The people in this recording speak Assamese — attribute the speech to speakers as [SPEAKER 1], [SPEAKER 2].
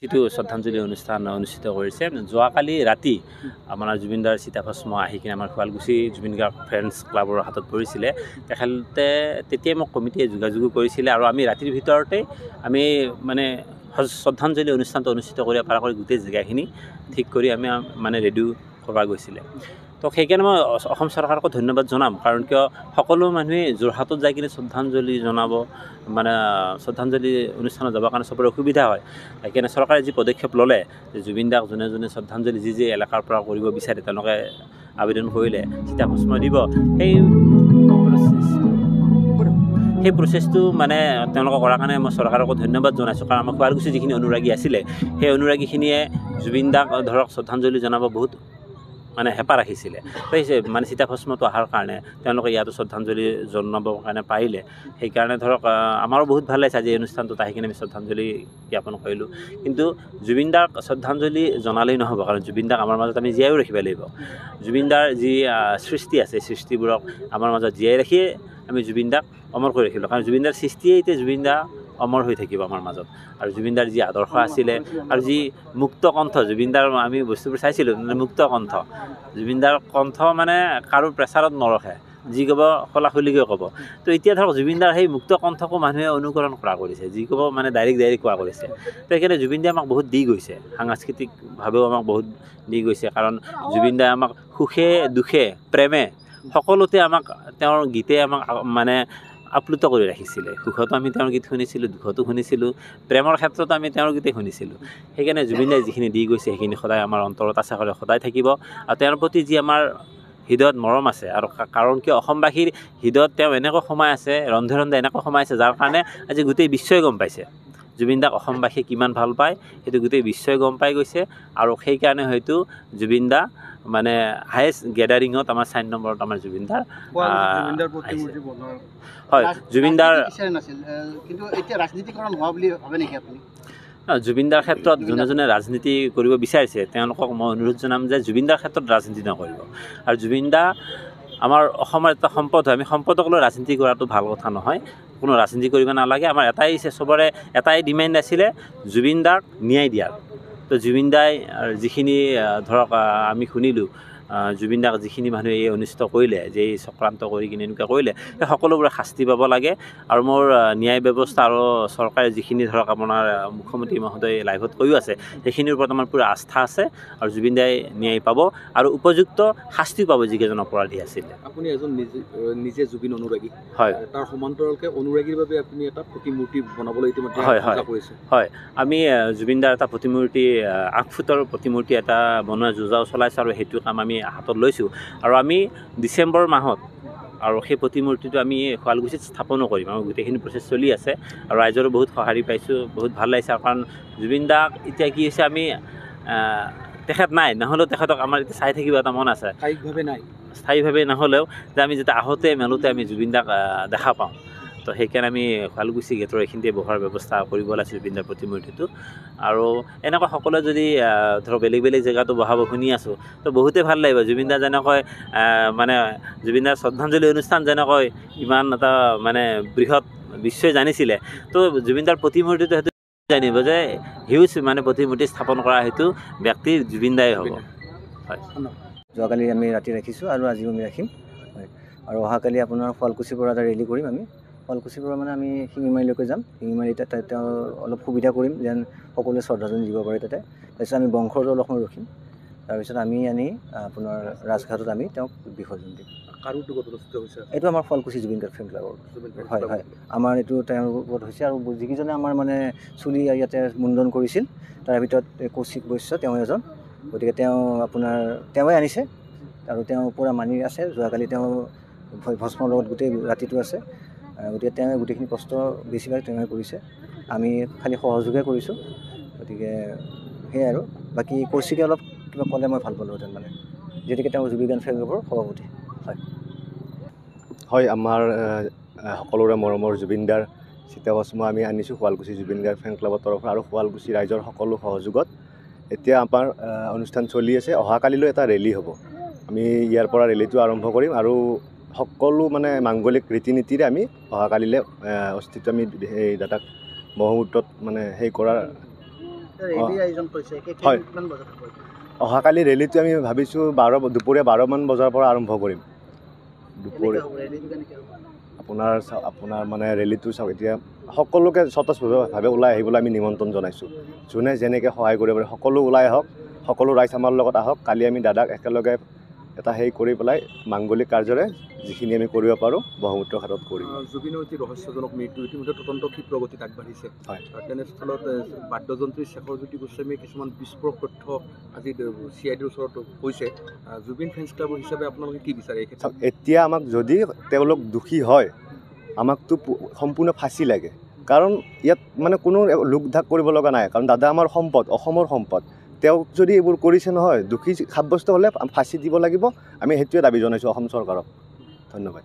[SPEAKER 1] যিটো শ্ৰদ্ধাঞ্জলি অনুষ্ঠান অনুষ্ঠিত কৰিছে যোৱাকালি ৰাতি আমাৰ জুবিনদাৰ চিতাভস্ম আহি কিনে আমাৰ শুৱালকুছি জুবিন গাৰ্গ ফ্ৰেণ্ডছ ক্লাবৰ হাতত পৰিছিলে। তেখেতে তেতিয়াই মোক কমিটিয়ে যোগাযোগ কৰিছিলে আৰু আমি ৰাতিৰ ভিতৰতে আমি মানে শ্ৰদ্ধাঞ্জলি অনুষ্ঠানটো অনুষ্ঠিত কৰিব পৰাকৈ গোটেই জেগাখিনি ঠিক কৰি আমি মানে ৰেডি কৰা গৈছিলে। তো সেইকাৰণে মই অসম চৰকাৰকো ধন্যবাদ জনাম, কাৰণ কিয় সকলো মানুহে যোৰহাটত যাই কিনে শ্ৰদ্ধাঞ্জলি জনাব মানে শ্ৰদ্ধাঞ্জলি অনুষ্ঠানত যাবৰ কাৰণে চবৰে অসুবিধা হয়। সেইকাৰণে চৰকাৰে যি পদক্ষেপ ল'লে যে জুবিন দাক যোনে যোনে শ্ৰদ্ধাঞ্জলি যি এলেকাৰ পৰা কৰিব বিচাৰে তেওঁলোকে আবেদন কৰিলে চিতাভস্ম দিব, সেই প্ৰচেছটো মানে তেওঁলোকে কৰাৰ কাৰণে মই চৰকাৰকো ধন্যবাদ জনাইছোঁ। কাৰণ আমাৰ শুৱালকুছি যিখিনি অনুৰাগী আছিলে সেই অনুৰাগীখিনিয়ে জুবিন দাক ধৰক শ্ৰদ্ধাঞ্জলি জনাব বহুত মানে হেঁপাহ ৰাখিছিলে। মানে চিতাভস্মটো অহাৰ কাৰণে তেওঁলোকে ইয়াতো শ্ৰদ্ধাঞ্জলি জনাবৰ কাৰণে পাৰিলে। সেইকাৰণে ধৰক আমাৰো বহুত ভাল লাগিছে আজি এই অনুষ্ঠানটোত আহি কিনে আমি শ্ৰদ্ধাঞ্জলি জ্ঞাপন কৰিলোঁ। কিন্তু জুবিন দাক শ্ৰদ্ধাঞ্জলি জনালেই নহ'ব, কাৰণ জুবিন দাক আমাৰ মাজত আমি জীয়াইও ৰাখিব লাগিব। জুবিন দাৰ যি সৃষ্টি আছে সৃষ্টিবোৰক আমাৰ মাজত জীয়াই ৰাখিয়ে আমি জুবিন দাক অমৰ কৰি ৰাখিলোঁ, কাৰণ জুবিন দাৰ সৃষ্টিয়ে এতিয়া জুবিন দা অমৰ হৈ থাকিব আমাৰ মাজত। আৰু জুবিন দাৰ যি আদৰ্শ আছিলে আৰু যি মুক্ত কণ্ঠ, জুবিন দাৰ আমি বস্তুবোৰ চাইছিলোঁ মুক্ত কণ্ঠ, জুবিন দাৰ কণ্ঠ মানে কাৰো প্ৰেছাৰত নৰখে, যি ক'ব খোলাখুলিকৈ ক'ব। তো এতিয়া ধৰক জুবিন দাৰ সেই মুক্ত কণ্ঠকো মানুহে অনুকৰণ কৰা কৰিছে, যি ক'ব মানে ডাইৰেক্ট কোৱা কৰিছে। তো সেইকাৰণে জুবিন দাই আমাক বহুত দি গৈছে, সাংস্কৃতিকভাৱেও আমাক বহুত দি গৈছে। কাৰণ জুবিন দাই আমাক সুখে দুখে প্ৰেমে সকলোতে আমাক তেওঁৰ গীতে আমাক মানে আপ্লুত কৰি ৰাখিছিলে। সুখতো আমি তেওঁৰ গীত শুনিছিলোঁ, দুখতো শুনিছিলোঁ, প্ৰেমৰ ক্ষেত্ৰতো আমি তেওঁৰ গীতে শুনিছিলোঁ। সেইকাৰণে জুবিন দাই যিখিনি দি গৈছে সেইখিনি সদায় আমাৰ অন্তৰত আছে, সদায় থাকিব। আৰু তেওঁৰ প্ৰতি যি আমাৰ হৃদয়ত মৰম আছে, আৰু কাৰণ কিয় অসমবাসীৰ হৃদয়ত তেওঁ এনেকৈ সোমাই আছে, ৰন্ধে ৰন্ধে এনেকৈ সোমাই আছে, যাৰ কাৰণে আজি গোটেই বিশ্বই গম পাইছে জুবিন দাক অসমবাসীয়ে কিমান ভাল পায়, সেইটো গোটেই বিশ্বই গম পাই গৈছে। আৰু সেইকাৰণে হয়তো জুবিন দা মানে হায়েষ্ট গেডাৰিঙত আমাৰ 4 নম্বৰত আমাৰ জুবিন দাৰ হয়। জুবিন দাৰ জুবিন দাৰ ক্ষেত্ৰত যোনে যোনে ৰাজনীতি কৰিব বিচাৰিছে তেওঁলোকক মই অনুৰোধ জনাম যে জুবিন দাৰ ক্ষেত্ৰত ৰাজনীতি নকৰিব। আৰু জুবিন দা আমাৰ অসমৰ এটা সম্পদ হয়, আমি সম্পদক লৈ ৰাজনীতি কৰাটো ভাল কথা নহয়, কোনো ৰাজনীতি কৰিব নালাগে। আমাৰ চবৰে এটাই ডিমাণ্ড আছিলে জুবিন দাক ন্যায় দিয়াৰ। তো জুবিন দাই যিখিনি ধৰক আমি শুনিলোঁ জুবিন দাক যিখিনি মানুহে এই অনিষ্ট কৰিলে, যে এই চক্ৰান্ত কৰি কিনে এনেকুৱা কৰিলে, সেই সকলোবোৰে শাস্তি পাব লাগে। আৰু মোৰ ন্যায় ব্যৱস্থা আৰু চৰকাৰে যিখিনি ধৰক আপোনাৰ মুখ্যমন্ত্ৰী মহোদয় লাইভত কৈও আছে সেইখিনিৰ ওপৰত আমাৰ পূৰা আস্থা আছে। আৰু জুবিন দাই ন্যায় পাব আৰু উপযুক্ত শাস্তি পাব যিকেইজন অপৰাধী আছিলে।
[SPEAKER 2] আপুনি এজন নিজে জুবিন অনুৰাগী,
[SPEAKER 1] হয়,
[SPEAKER 2] তাৰ সমান্তৰালকৈ অনুৰাগীৰ বাবে আপুনি এটা প্ৰতিমূৰ্তি বনাবলৈ ইতিমধ্যে কৰিছে।
[SPEAKER 1] হয়, আমি জুবিন দাৰ এটা প্ৰতিমূৰ্তি 8 ফুটৰ প্ৰতিমূৰ্তি এটা বনোৱা যোজাও চলাইছোঁ, আৰু সেইটো কাম আমি হাতত লৈছোঁ। আৰু আমি ডিচেম্বৰ মাহত আৰু সেই প্ৰতিমূৰ্তিটো আমি শুৱালকুছিত স্থাপনো কৰিম। আমাৰ গোটেইখিনি প্ৰচেছ চলি আছে আৰু ৰাইজৰো বহুত সঁহাৰি পাইছোঁ, বহুত ভাল লাগিছে। কাৰণ জুবিন দাক এতিয়া কি হৈছে, আমি তেখেত নাই, নহ'লেও তেখেতক আমাৰ এতিয়া চাই থাকিব এটা মন আছে, স্থায়ীভাৱে নহ'লেও যে আমি যেতিয়া আহোঁতে মেলোতে আমি জুবিন দাক দেখা পাওঁ। তো সেইকাৰণে আমি শুৱালকুছি গেটৰ এইখিনিতে বহাৰ ব্যৱস্থা কৰিব লাগিছিল জুবিন দাৰ প্ৰতিমূৰ্তিটো। আৰু এনেকুৱা সকলোৱে যদি ধৰক বেলেগ জেগাতো বহাব শুনি আছোঁ, তো বহুতেই ভাল লাগিব। জুবিন দা যেনেকৈ মানে জুবিন দাৰ শ্ৰদ্ধাঞ্জলি অনুষ্ঠান যেনেকৈ ইমান এটা মানে বৃহৎ বিশ্বই জানিছিলে, তো জুবিন দাৰ প্ৰতিমূৰ্তিটো সেইটো জানিব যে হিউজ মানে প্ৰতিমূৰ্তি স্থাপন কৰা সেইটো ব্যক্তি জুবিন দাই হ'ব। হয়,
[SPEAKER 3] যোৱাকালি আমি ৰাতি ৰাখিছোঁ আৰু আজিও আমি ৰাখিম। হয়, আৰু অহাকালি আপোনাৰ শুৱালকুছিৰ পৰা এটা ৰেলী কৰিম। আমি শুৱালকুছিৰ পৰা মানে আমি শিঙিমাৰীলৈকে যাম। শিঙিমাৰীত তাতে অলপ সুবিধা কৰিম যেন সকলোৱে শ্ৰদ্ধাঞ্জলি দিব পাৰে তাতে। তাৰপিছত আমি বংশৰ অলপ সময় ৰখিম, তাৰপিছত আমি আপোনাৰ ৰাজঘাটত আমি তেওঁক বিসৰ্জন দিম। এইটো আমাৰ শুৱালকুছি জুবিন গাৰ্গ ফেন ক্লাবৰ। হয় হয়, আমাৰ এইটো তেওঁৰ ওপৰত হৈছে। আৰু যিকেইজনে আমাৰ মানে চুলি ইয়াতে মুণ্ডন কৰিছিল তাৰ ভিতৰত কৌশিক বৈশ্য তেওঁ এজন। গতিকে তেওঁ তেওঁৱে আনিছে আৰু তেওঁ পূৰা মানি আছে। যোৱাকালি তেওঁ ভস্মৰ লগত গোটেই ৰাতিটো আছে। গতিকে তেওঁ গোটেইখিনি কষ্ট বেছিভাগ তেওঁৱে কৰিছে, আমি খালি সহযোগে কৰিছোঁ। গতিকে সেয়াই আৰু বাকী কৌশিকে অলপ কিবা ক'লে মই ভাল পালোঁহেঁতেন, মানে যিহেতুকে তেওঁ জুবিন গাৰ্গ ফেন ক্লাবৰ সভাপতি।
[SPEAKER 4] হয়, আমাৰ সকলোৰে মৰমৰ জুবিন দাৰ চিতাভস্ম আমি আনিছোঁ শুৱালকুছি জুবিন গাৰ্গ ফেন ক্লাবৰ তৰফৰ আৰু শুৱালকুছি ৰাইজৰ সকলো সহযোগত। এতিয়া আমাৰ অনুষ্ঠান চলি আছে। অহাকালিলৈ এটা ৰেলী হ'ব। আমি ইয়াৰ পৰা ৰেলীটো আৰম্ভ কৰিম আৰু সকলো মানে মাংগলিক ৰীতি নীতিৰে আমি অহাকালিলৈ অস্থিত আমি সেই দাদাক মুহূৰ্তত মানে সেই কৰাৰ
[SPEAKER 5] ৰেলী আয়োজন কৰিছে
[SPEAKER 4] হয়।
[SPEAKER 5] কিমান বজাত হ'ব?
[SPEAKER 4] অহাকালি ৰেলীটো আমি ভাবিছোঁ দুপৰীয়া 12মান বজাৰ পৰা আৰম্ভ কৰিম। দুপৰীয়া
[SPEAKER 5] ৰেলীটো কেনেকৈ হ'ব?
[SPEAKER 4] আপোনাৰ মানে ৰেলীটো চাওক, এতিয়া সকলোকে স্বতঃস্ফূৰ্তভাৱে ওলাই আহিবলৈ আমি নিমন্ত্ৰণ জনাইছোঁ। যোনে যেনেকৈ সহায় কৰিব পাৰে সকলো ওলাই আহক, সকলো ৰাইজ আমাৰ লগত আহক। কালি আমি দাদাক একেলগে এটা কৰি পেলাই মাংগলিক কাৰ্যৰে যিখিনি আমি কৰিব পাৰোঁ ব্ৰহ্মপুত্ৰ ঘাটত কৰিম।
[SPEAKER 2] জুবিনৰ অতি ৰহস্যজনক মৃত্যু ইতিমধ্যে তদন্ত ক্ষীপ্ৰ গতিত আগবাঢ়িছে।
[SPEAKER 4] হয়।
[SPEAKER 2] আৰু তেনেস্থলত বাদ্যযন্ত্ৰী শেখৰজ্যোতি গোস্বামীয়ে কিছুমান বিস্ফোৰক তথ্য আজি CIDৰ ওচৰত হৈছে। জুবিন ফেন্স ক্লাবৰ হিচাপে আপোনালোকে কি বিচাৰে এই ক্ষেত্ৰত?
[SPEAKER 4] এতিয়া আমাক যদি তেওঁলোক দোষী হয়, আমাকতো সম্পূৰ্ণ ফাঁচি লাগে। কাৰণ ইয়াত মানে কোনো লোক ঢাক কৰিব লগা নাই, কাৰণ দাদা আমাৰ সম্পদ, অসমৰ সম্পদ। তেওঁক যদি এইবোৰ কৰিছে নহয়, দোষী সাব্যস্ত হ'লে ফাঁচি দিব লাগিব। আমি সেইটোৱে দাবী জনাইছোঁ অসম চৰকাৰক। ধন্যবাদ।